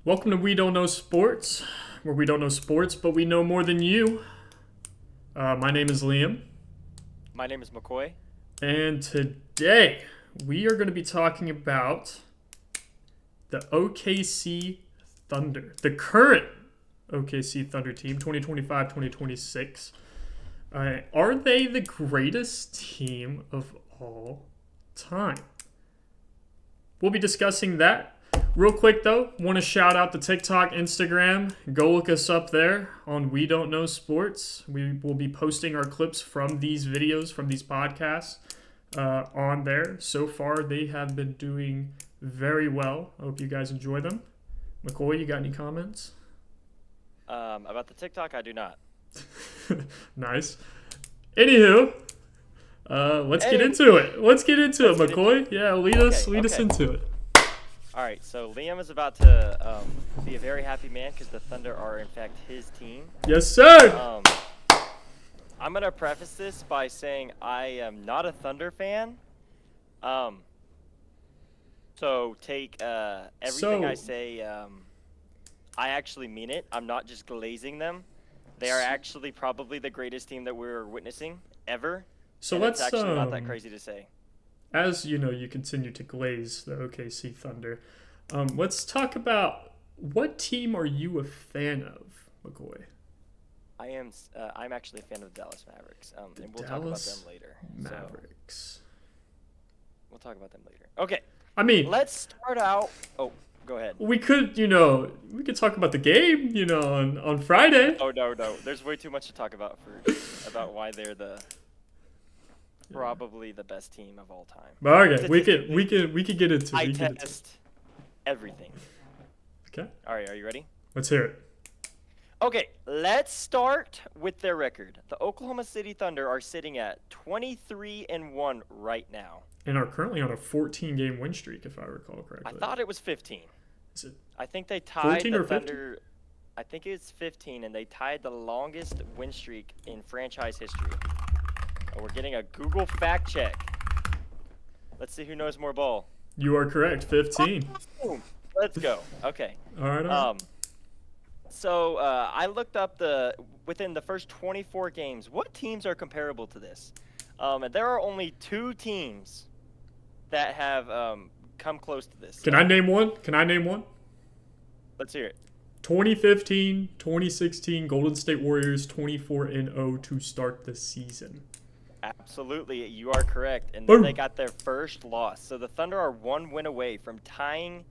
Welcome to We Don't Know Sports, where we don't know sports, but we know more than you. My name is Liam, My name is McCoy. and today we are going to be talking about the OKC Thunder, the current OKC Thunder team, 2025-2026. Are they the greatest team of all time? We'll be discussing that. Real quick though, want to shout out the TikTok, Instagram. Go look us up there on We Don't Know Sports. We will be posting our clips from these videos, from these podcasts on there. So far, they have been doing very well. I hope you guys enjoy them. McCoy, you got any comments? About the TikTok, I do not. Nice. Anywho, let's get into it. Let's get into it, McCoy. Yeah, lead us into it. All right, so Liam is about to be a very happy man because the Thunder are, in fact, his team. Yes, sir. I'm going to preface this by saying I am not a Thunder fan. So take everything I say, I actually mean it. I'm not just glazing them. They are actually probably the greatest team that we're witnessing ever. So and let's it's actually not that crazy to say. As you know, you continue to glaze the OKC Thunder. Let's talk about what team are you a fan of, McCoy? I'm actually a fan of the Dallas Mavericks, and we'll talk about them later. Mavericks. So we'll talk about them later. Okay. I mean, let's start out. Oh, go ahead. We could talk about the game, on Friday. Oh no. There's way too much to talk about about why they're probably the best team of all time. Okay, we could get into it. I test everything. Okay. All right, are you ready? Let's hear it. Okay, let's start with their record. The Oklahoma City Thunder are sitting at 23-1 right now. And are currently on a 14-game win streak, if I recall correctly. I thought it was 15. Is it? I think they tied the 15? Thunder. I think it's 15, and they tied the longest win streak in franchise history. Oh, we're getting a Google fact check. Let's see who knows more ball. You are correct, 15. Boom. Let's go. Okay. All right. So I looked up within the first 24 games, what teams are comparable to this? And there are only two teams that have come close to this. Can I name one? Let's hear it. 2015, 2016 Golden State Warriors 24-0 to start the season. Absolutely, you are correct. And Boom. They got their first loss. So the Thunder are one win away from tying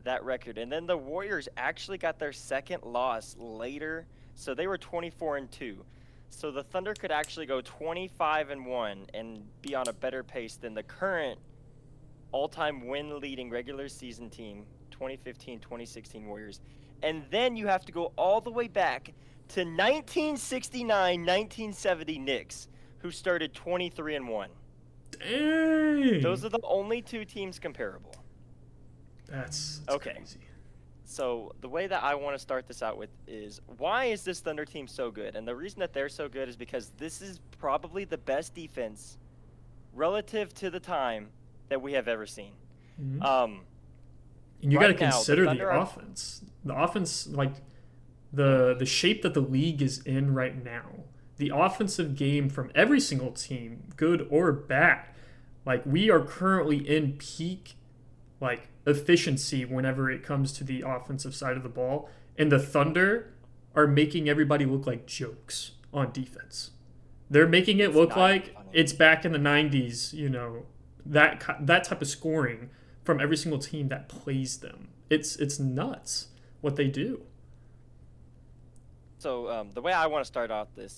that record. And then the Warriors actually got their second loss later. So they were 24-2. So the Thunder could actually go 25-1 and be on a better pace than the current all-time win-leading regular season team, 2015-2016 Warriors. And then you have to go all the way back to 1969-1970 Knicks, who started 23-1. Dang. Those are the only two teams comparable. That's okay. Crazy. So the way that I want to start this out with is, why is this Thunder team so good? And the reason that they're so good is because this is probably the best defense relative to the time that we have ever seen. Mm-hmm. And you got to consider the offense. The offense, like the shape that the league is in right now. The offensive game from every single team, good or bad, like we are currently in peak, like efficiency whenever it comes to the offensive side of the ball, and the Thunder are making everybody look like jokes on defense. They're making it look like it's back in the 90s, that type of scoring from every single team that plays them. It's nuts what they do. So the way I want to start out this,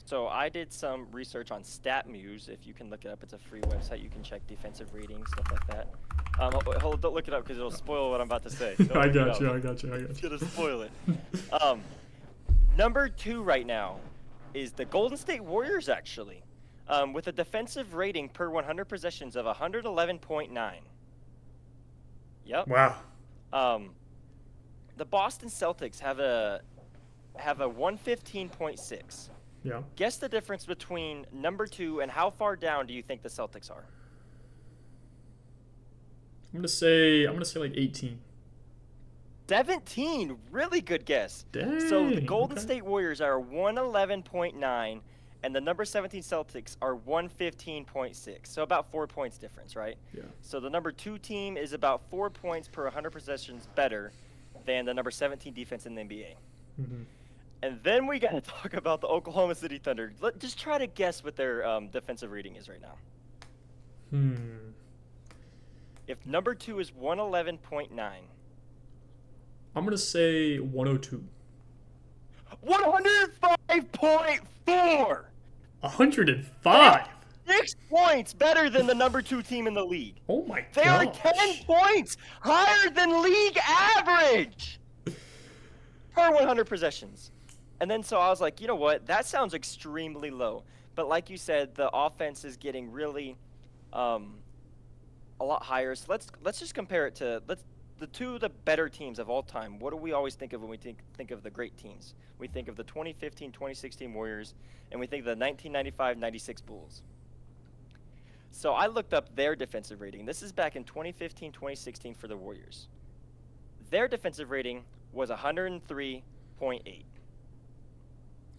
so I did some research on StatMuse. If you can look it up, it's a free website. You can check defensive ratings, stuff like that. Don't look it up because it'll spoil what I'm about to say. I got you. It's going to spoil it. Number 2 right now is the Golden State Warriors, actually, with a defensive rating per 100 possessions of 111.9. Yep. Wow. The Boston Celtics have a 115.6. Yeah. Guess the difference between number 2 and how far down do you think the Celtics are? I'm gonna say like 18. 17. Really good guess. Dang. So the Golden okay. State Warriors are 111.9, and the number 17 Celtics are 115.6. So about 4 points difference, right? Yeah. So the number 2 team is about 4 points per 100 possessions better than the number 17 defense in the NBA. Mm-hmm. And then we got to talk about the Oklahoma City Thunder. Just try to guess what their defensive rating is right now. If number 2 is 111.9. I'm going to say 102. 105.4! 105? 6 points better than the number 2 team in the league. Oh my They gosh. are 10 points higher than league average per 100 possessions. And then so I was like, you know what? That sounds extremely low. But like you said, the offense is getting really a lot higher. So let's just compare it to the 2 of the better teams of all time. What do we always think of when we think of the great teams? We think of the 2015-2016 Warriors, and we think of the 1995-96 Bulls. So I looked up their defensive rating. This is back in 2015-2016 for the Warriors. Their defensive rating was 103.8.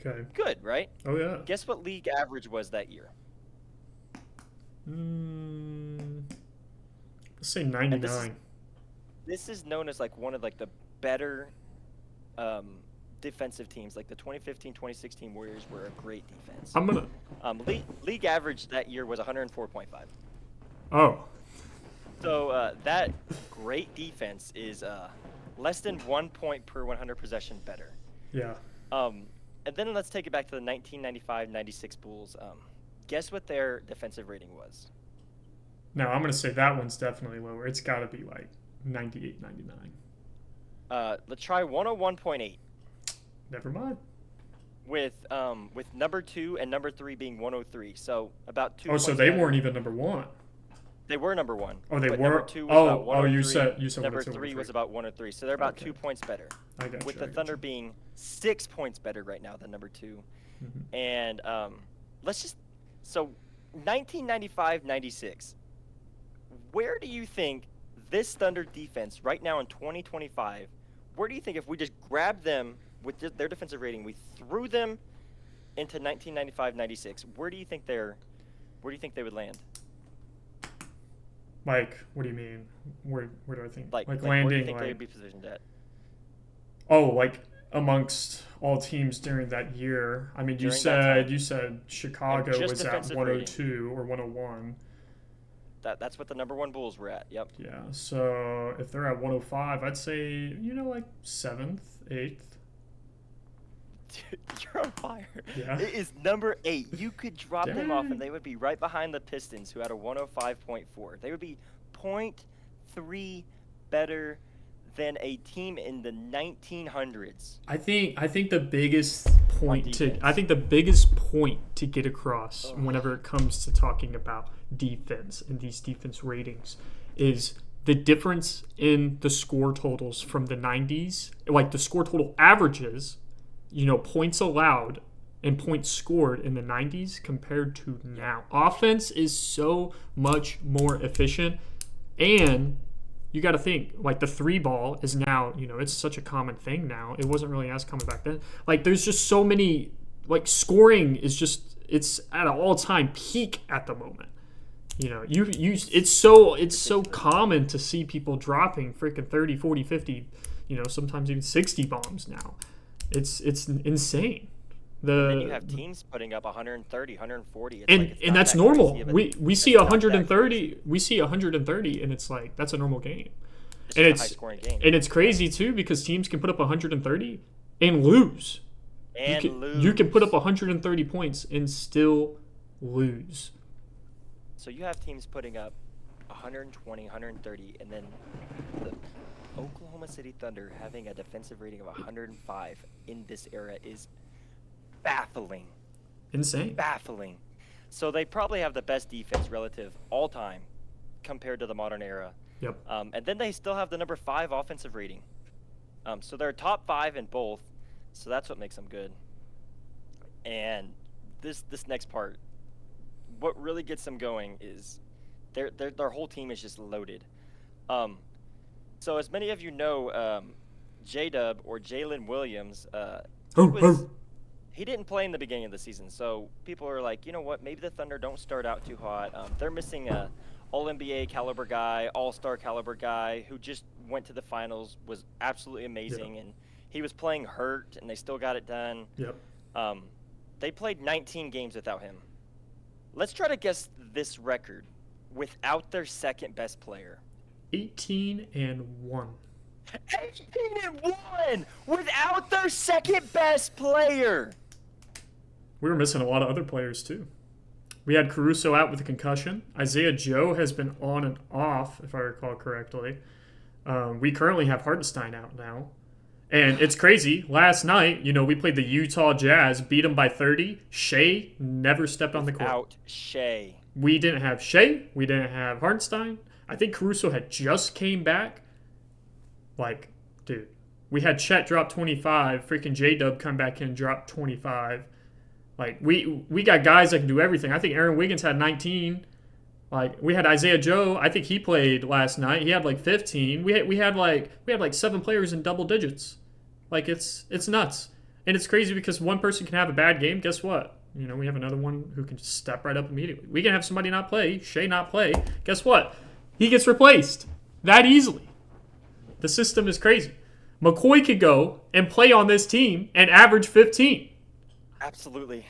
Okay. Good, right? Oh, yeah. Guess what league average was that year? Let's say 99. This is known as like one of like the better defensive teams. Like the 2015-2016 Warriors were a great defense. I'm going to... league average that year was 104.5. Oh. So that great defense is less than 1 point per 100 possession better. Yeah. And then let's take it back to the 1995-96 Bulls. Guess what their defensive rating was? No, I'm going to say that one's definitely lower. It's got to be like 98, 99. Let's try 101.8. Never mind. With number 2 and number 3 being 103. So about 2 Oh, so they weren't even number 1. They were number 1. Oh, they but were? Number 2 was about 103. You said number 102, 3 was about 103. So they're about Okay. 2 points better. I got With you, the I got Thunder you. being 6 points better right now than number 2. Mhm. And let's just so 1995-96. Where do you think this Thunder defense right now in 2025? Where do you think if we just grabbed them with their defensive rating, we threw them into 1995-96? Where do you think they would land? Like, what do you mean? Where do I think? Like landing, where do you think like... they would be positioned at? Oh, like amongst all teams during that year. I mean, you During that said Chicago just was at defensive 102 or 101. That's what the number 1 Bulls were at. Yep. Yeah. So if they're at 105, I'd say like 7th, 8th. Dude, you're on fire. Yeah. It is number 8. You could drop them off, Dang. and they would be right behind the Pistons, who had a 105.4. They would be 0.3 better than a team in the 1900s. I think the biggest point to get across whenever it comes to talking about defense and these defense ratings is the difference in the score totals from the 90s, like the score total averages, points allowed and points scored in the 90s compared to now. Offense is so much more efficient, and you got to think, like, the 3-ball is now, it's such a common thing now. It wasn't really as common back then. Like, there's just so many, like, scoring is just, it's at an all-time peak at the moment. It's so common to see people dropping freaking 30, 40, 50, sometimes even 60 bombs now. It's insane. And then you have teams putting up 130, 140. And that's normal. We see 130. We see 130, and it's like that's a normal game. It's a high-scoring game. And it's crazy too because teams can put up 130 and lose. You can put up 130 points and still lose. So you have teams putting up 120, 130, and then the Oklahoma City Thunder having a defensive rating of 105 in this era is baffling. Insane. Baffling. So they probably have the best defense relative all time compared to the modern era. Yep. And then they still have the number 5 offensive rating. So they're top 5 in both. So that's what makes them good. And this next part, what really gets them going is their whole team is just loaded. So as many of you know, J-Dub or Jalen Williams, Oh, oh. he didn't play in the beginning of the season, so people are like, you know what? Maybe the Thunder don't start out too hot. They're missing a All-NBA caliber guy, All-Star caliber guy who just went to the finals, was absolutely amazing, and he was playing hurt, and they still got it done. Yep. They played 19 games without him. Let's try to guess this record without their second best player. 18-1. 18-1 without their second best player. We were missing a lot of other players too. We had Caruso out with a concussion. Isaiah Joe has been on and off, if I recall correctly. We currently have Hartenstein out now. And it's crazy. Last night, we played the Utah Jazz, beat them by 30. Shea never stepped on the court. Out Shea. We didn't have Shea. We didn't have Hartenstein. I think Caruso had just came back. Like, dude, we had Chet drop 25. Freaking J-Dub come back in, drop 25. Like, we got guys that can do everything. I think Aaron Wiggins had 19. Like, we had Isaiah Joe. I think he played last night. He had like 15. We had like 7 players in double digits. Like, it's nuts. And it's crazy because one person can have a bad game. Guess what? We have another one who can just step right up immediately. We can have somebody not play, Shea not play. Guess what? He gets replaced that easily. The system is crazy. McCoy could go and play on this team and average 15. Absolutely.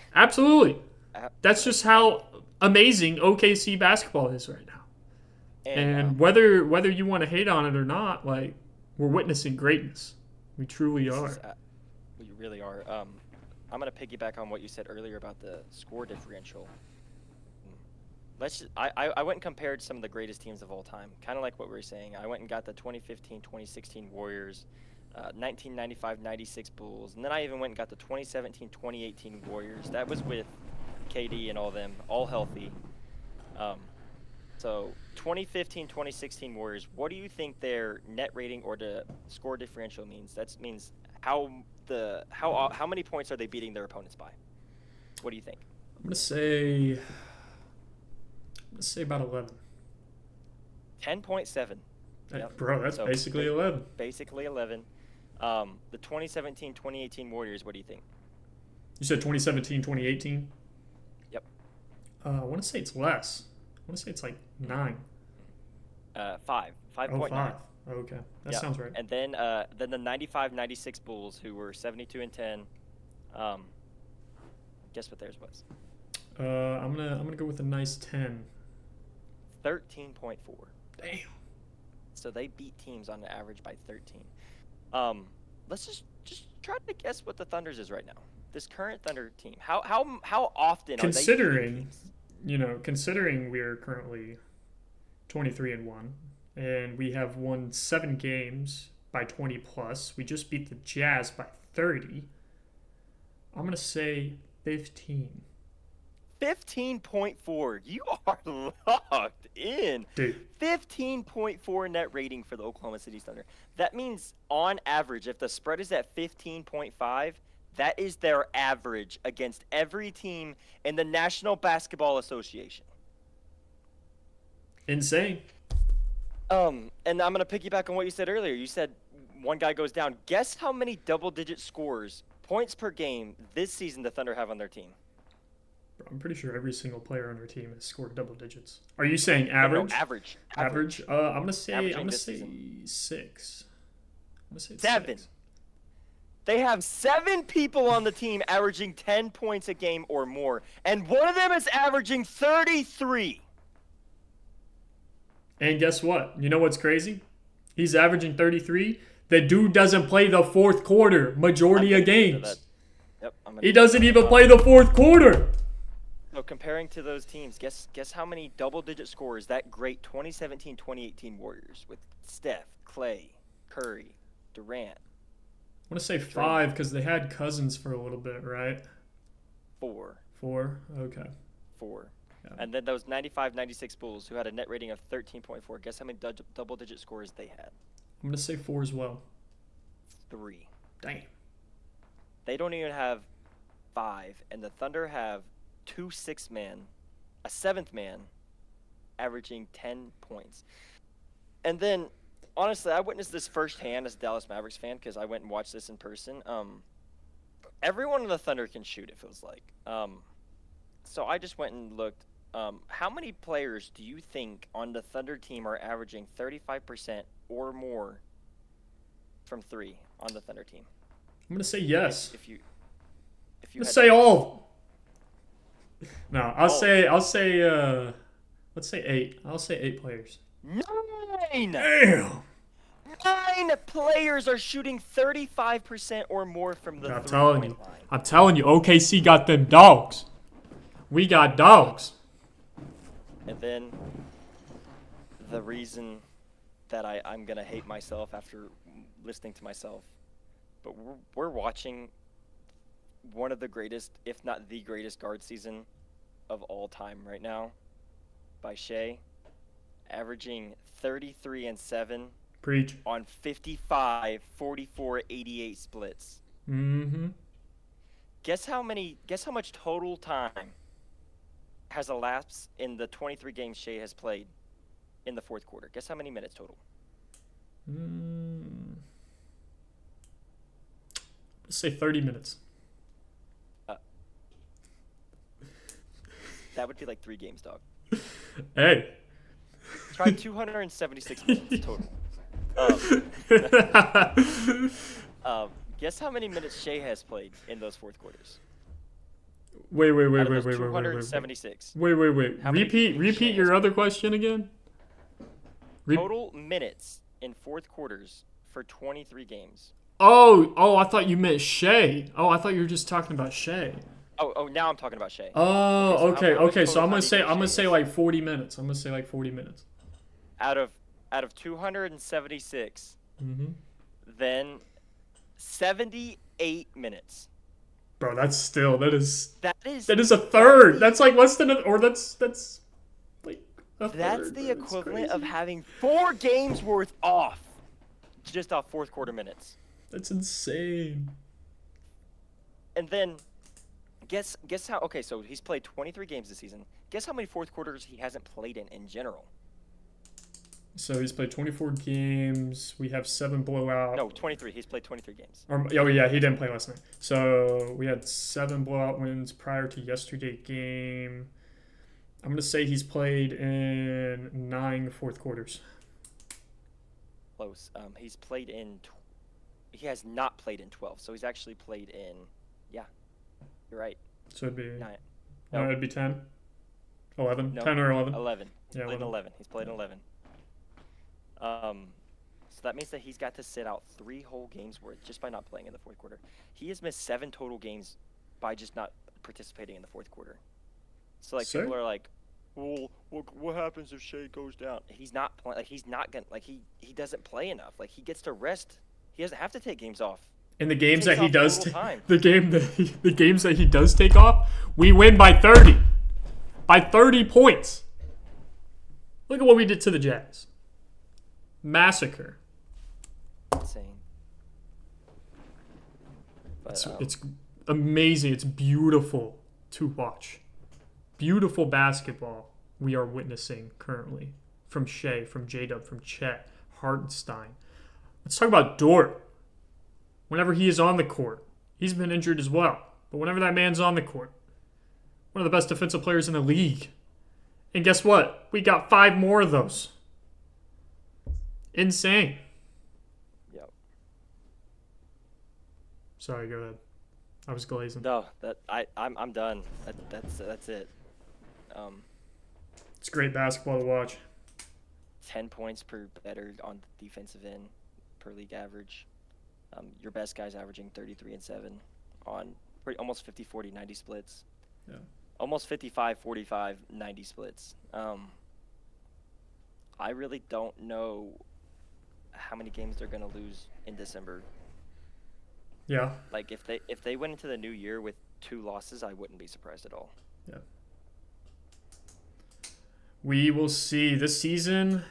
That's just how amazing OKC basketball is right now. And whether you want to hate on it or not, like, we're witnessing greatness. We truly are. We really are. I'm going to piggyback on what you said earlier about the score differential. I went and compared some of the greatest teams of all time, kind of like what we were saying. I went and got the 2015-2016 Warriors, 1995-96 Bulls, and then I even went and got the 2017-2018 Warriors. That was with KD and all them, all healthy. So 2015-2016 Warriors, what do you think their net rating or the score differential means? That means how many points are they beating their opponents by? What do you think? I'm gonna say about 11. 10.7. Yep. Bro, that's basically 11. Basically 11. The 2017-2018 Warriors, what do you think? You said 2017-2018? Yep. I want to say it's less. I want to say it's like 9. 5. 5.9. Oh, 5. Oh, okay. That sounds right. And then the 95-96 Bulls, who were 72-10. Guess what theirs was? I'm gonna go with a nice 10. 13.4. Damn. So they beat teams on the average by 13. Let's just try to guess what the Thunder's is right now. This current Thunder team. How often are they beating teams? Considering we're currently 23-1 and we have won 7 games by 20 plus. We just beat the Jazz by 30. I'm gonna say 15. 15.4. You are locked in. Dude. 15.4 net rating for the Oklahoma City Thunder. That means on average, if the spread is at 15.5, that is their average against every team in the National Basketball Association. Insane. And I'm going to piggyback on what you said earlier. You said one guy goes down. Guess how many double-digit scores, points per game, this season the Thunder have on their team? I'm pretty sure every single player on our team has scored double digits. Are you saying average? No, average. I'm gonna say 6. I'm gonna say 7. 6. They have 7 people on the team averaging 10 points a game or more, and one of them is averaging 33. And guess what? You know what's crazy? He's averaging 33. The dude doesn't play the fourth quarter majority of games. Yep, he doesn't even play the fourth quarter. So comparing to those teams, guess how many double-digit scores that great 2017-2018 Warriors with Steph, Clay, Curry, Durant. I want to say 5 because they had Cousins for a little bit, right? 4. 4? Okay. 4. Yeah. And then those 95-96 Bulls who had a net rating of 13.4. Guess how many double-digit scores they had? I'm going to say 4 as well. 3. Damn. They don't even have 5, and the Thunder have 2 6-man, a 7th man, averaging 10 points. And then honestly, I witnessed this firsthand as a Dallas Mavericks fan because I went and watched this in person. Everyone on the Thunder can shoot, it feels like. So I just went and looked. How many players do you think on the Thunder team are averaging 35% or more from three on the Thunder team? I'm gonna say yes. If you Let's had say to all of them. No, Oh. let's say 8. I'll say 8 players. 9! Damn. 9 players are shooting 35% or more from the I'm three-point telling you. line. I'm telling you, OKC got them dogs. We got dogs. And then the reason that I'm going to hate myself after listening to myself, but we're watching one of the greatest, if not the greatest guard season of all time right now by Shea, averaging 33 and 7 Preach. on 55, 44, 88 splits. Mm-hmm. Guess how much total time has elapsed in the 23 games Shea has played in the fourth quarter? Guess how many minutes total? Let's say 30 minutes. That would be like 3 games, dog. Hey. Try 276 minutes total. Guess how many minutes Shea has played in those fourth quarters? Wait. Out of those 276. Wait. How many Repeat Shea your has other question again. Total minutes in fourth quarters for 23 games. Oh, I thought you meant Shea. Oh, I thought you were just talking about Shea. Oh, now I'm talking about Shea. Oh, Okay, okay. so So how I'm much gonna total time say do you think Shea like 40 minutes. I'm gonna say like 40 minutes. Out of 276, Mm-hmm. then 78 minutes. Bro, that is That is a third. That's like less than that's like a That's third, the bro. equivalent of Crazy. having 4 games worth off just off fourth quarter minutes. That's insane. And then guess how okay, so he's played 23 games this season. Guess how many fourth quarters he hasn't played in general? So he's played 24 games. We have 7 blowout. No, 23. He's played 23 games. Oh yeah, he didn't play last night. So we had 7 blowout wins prior to yesterday game. I'm gonna say he's played in 9 fourth quarters. Close. He's played in he has not played in 12. So he's actually played in you're right. So it'd be 9. no, No. it'd be 10, 11, No. 10 or 11. 11. Yeah, Played in 11. 11. He's played in 11. So that means that he's got to sit out 3 whole games worth just by not playing in the fourth quarter. He has missed 7 total games by just not participating in the fourth quarter. So like Sir? people are like, well, what happens if Shea goes down? He's not playing. Like he's not gonna. Like he doesn't play enough. Like he gets to rest. He doesn't have to take games off. In the games Takes that he off does, total time. the games that he does take off, we win by 30, by 30 points. Look at what we did to the Jazz. Massacre. Insane. But, It's amazing. It's beautiful to watch. Beautiful basketball we are witnessing currently from Shea, from J-Dub, from Chet, Hartenstein. Let's talk about Dort. Whenever he is on the court, he's been injured as well. But whenever that man's on the court, one of the best defensive players in the league. And guess what? We got 5 more of those. Insane. Yep. Sorry, go ahead. I was glazing. No, I'm done. That's it. It's great basketball to watch. 10 points per better on the defensive end per league average. Your best guy's averaging 33 and 7 on almost 50, 40, 90 splits. Yeah. Almost 55, 45, 90 splits. I really don't know how many games they're going to lose in December. Yeah. Like if they went into the new year with 2 losses, I wouldn't be surprised at all. Yeah. We will see. This season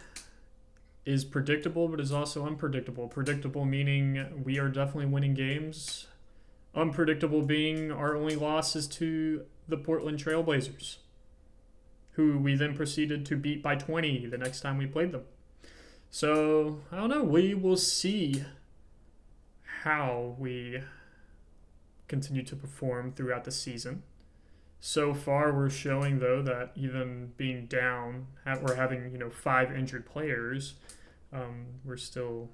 is predictable, but is also unpredictable. Predictable meaning we are definitely winning games. Unpredictable being our only loss is to the Portland Trailblazers, who we then proceeded to beat by 20 the next time we played them. So I don't know. We will see how we continue to perform throughout the season. So far, we're showing though that even being down, we're having 5 injured players. We're still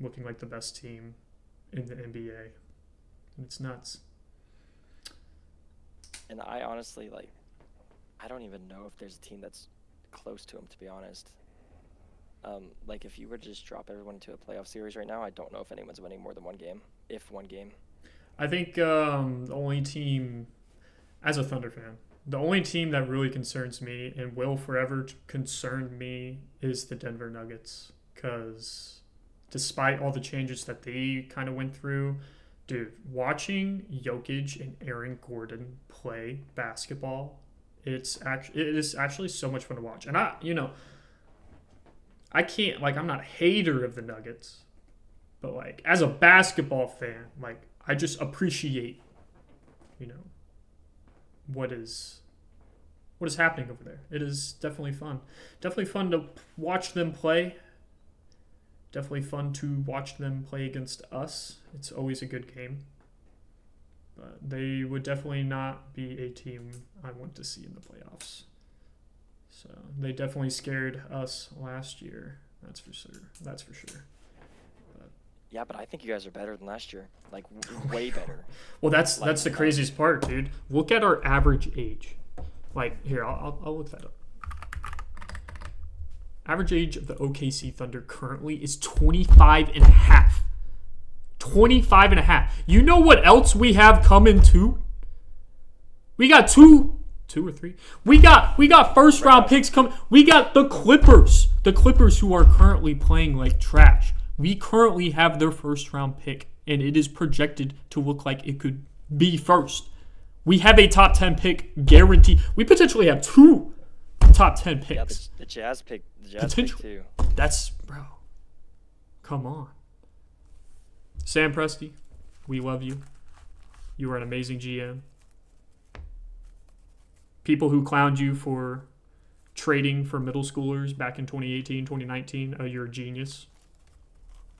looking like the best team in the NBA. It's nuts. And I honestly I don't even know if there's a team that's close to him, to be honest. Like if you were to just drop everyone into a playoff series right now, I don't know if anyone's winning more than one game, if one game. I think the only team, as a Thunder fan, the only team that really concerns me and will forever concern me is the Denver Nuggets. Because despite all the changes that they kind of went through, dude, watching Jokic and Aaron Gordon play basketball, it is actually so much fun to watch. And I can't, I'm not a hater of the Nuggets, but as a basketball fan, I just appreciate, what is happening over there. It is definitely fun. Definitely fun to watch them play. Definitely fun to watch them play against us. It's always a good game. But they would definitely not be a team I want to see in the playoffs. So they definitely scared us last year. That's for sure. Yeah, but I think you guys are better than last year. Way better. Well, that's the craziest part, dude. Look at our average age. Here, I'll look that up. Average age of the OKC Thunder currently is 25 and a half. 25 and a half. You know what else we have coming too? We got two or three. We got first round picks coming. We got the Clippers. The Clippers who are currently playing like trash. We currently have their first round pick, and it is projected to look like it could be first. We have a top 10 pick guaranteed. We potentially have 2 top 10 picks. Yeah, the Jazz pick. The Jazz pick too. That's, bro. Come on. Sam Presti, we love you. You are an amazing GM. People who clowned you for trading for middle schoolers back in 2018, 2019, you're a genius.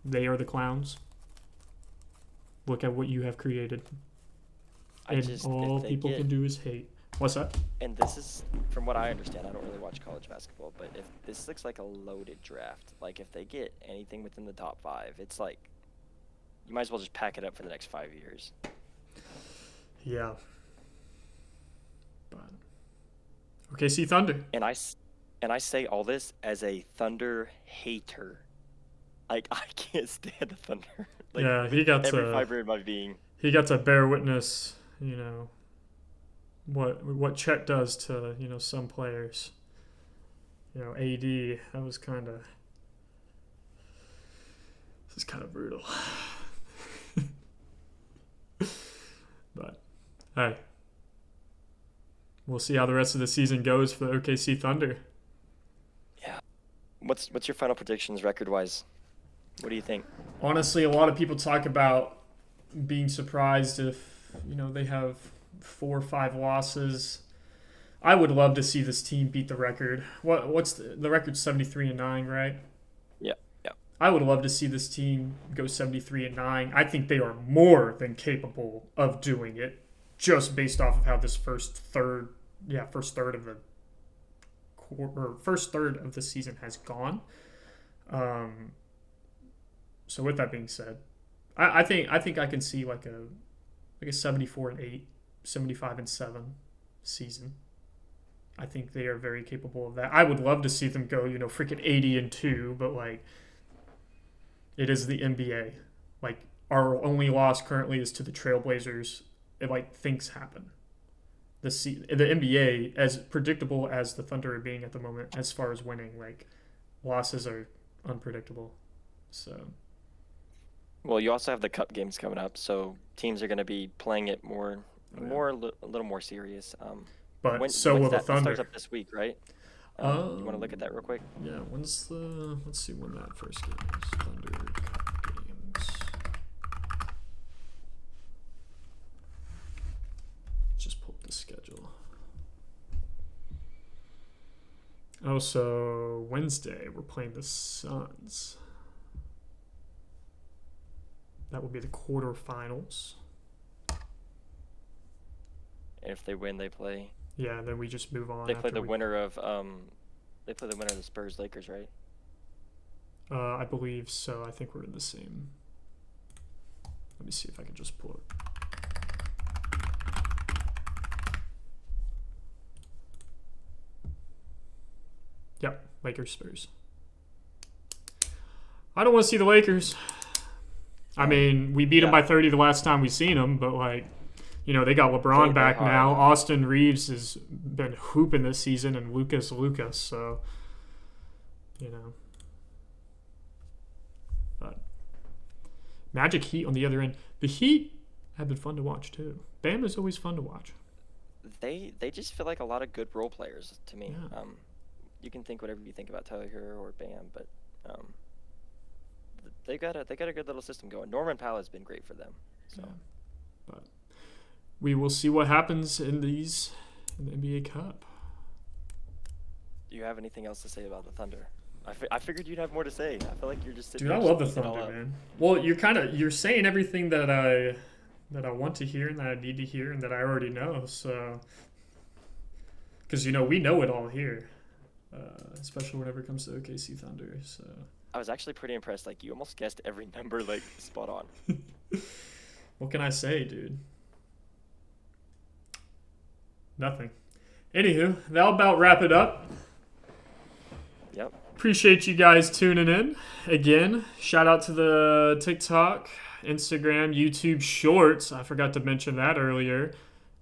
They are the clowns. Look at what you have created. All people can do is hate. What's that? And this is, from what I understand, I don't really watch college basketball, but if this looks like a loaded draft, if they get anything within the top 5, it's you might as well just pack it up for the next 5 years. Yeah. But OKC Thunder. And I say all this as a Thunder hater. I can't stand the Thunder. Yeah, he got every fiber in my being. He got to bear witness, what Chet does to, some players. AD, that was kind of... This is kind of brutal. But, hey. We'll see how the rest of the season goes for the OKC Thunder. Yeah. What's your final predictions record-wise? What do you think? Honestly, a lot of people talk about being surprised if, they have 4 or 5 losses. I would love to see this team beat the record. What's the record's 73-9, right? Yeah. I would love to see this team go 73-9. I think they are more than capable of doing it, just based off of how this first third of the season has gone. So with that being said, I think I can see like a 74-8, 75-7 season. I think they are very capable of that. I would love to see them go, freaking 80-2, but it is the NBA. Our only loss currently is to the Trailblazers. Things happen. The NBA, as predictable as the Thunder are being at the moment, as far as winning, losses are unpredictable. So. Well, you also have the Cup games coming up, so teams are going to be playing it a little more serious. But will the Thunder. It starts up this week, right? You want to look at that real quick? Yeah. Let's see when that first game is. Thunder Cup games. Just pull up the schedule. Oh, so Wednesday we're playing the Suns. That will be the quarterfinals. And if they win, they play. Yeah, and then we just move on. They play the winner of They play the winner of the Spurs Lakers, right? I believe so. I think we're in the same. Let me see if I can just pull it. Yep, Lakers Spurs. I don't want to see the Lakers. I mean, we beat them by 30 the last time we seen them, but like, you know, they got LeBron back now. Austin Reeves has been hooping this season, and Lucas. So, you know, but Magic Heat on the other end. The Heat have been fun to watch too. Bam is always fun to watch. They just feel like a lot of good role players to me. Yeah. You can think whatever you think about Tyler Hero or Bam, but they got a good little system going. Norman Powell has been great for them. So, but we will see what happens in the NBA Cup. Do you have anything else to say about the Thunder? I figured you'd have more to say. I feel like you're just sitting. Dude, I love the Thunder, man. Well, you're saying everything that I want to hear and that I need to hear and that I already know. So, because we know it all here, especially whenever it comes to OKC Thunder. So I was actually pretty impressed. Like, you almost guessed every number like spot on. What can I say, dude? Nothing. Anywho, that'll about wrap it up. Yep. Appreciate you guys tuning in. Again, shout out to the TikTok, Instagram, YouTube Shorts. I forgot to mention that earlier.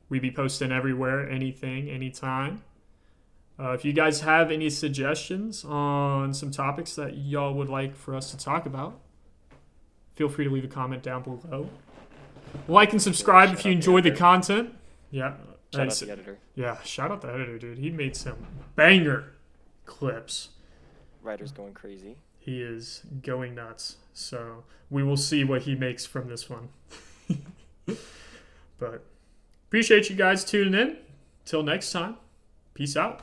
We be posting everywhere, anything, anytime. If you guys have any suggestions on some topics that y'all would like for us to talk about, feel free to leave a comment down below. Like and subscribe if you enjoy the content. Yeah. Shout out the editor. Yeah, shout out the editor, dude. He made some banger clips. Writer's going crazy. He is going nuts. So we will see what he makes from this one. But appreciate you guys tuning in. Till next time. Peace out.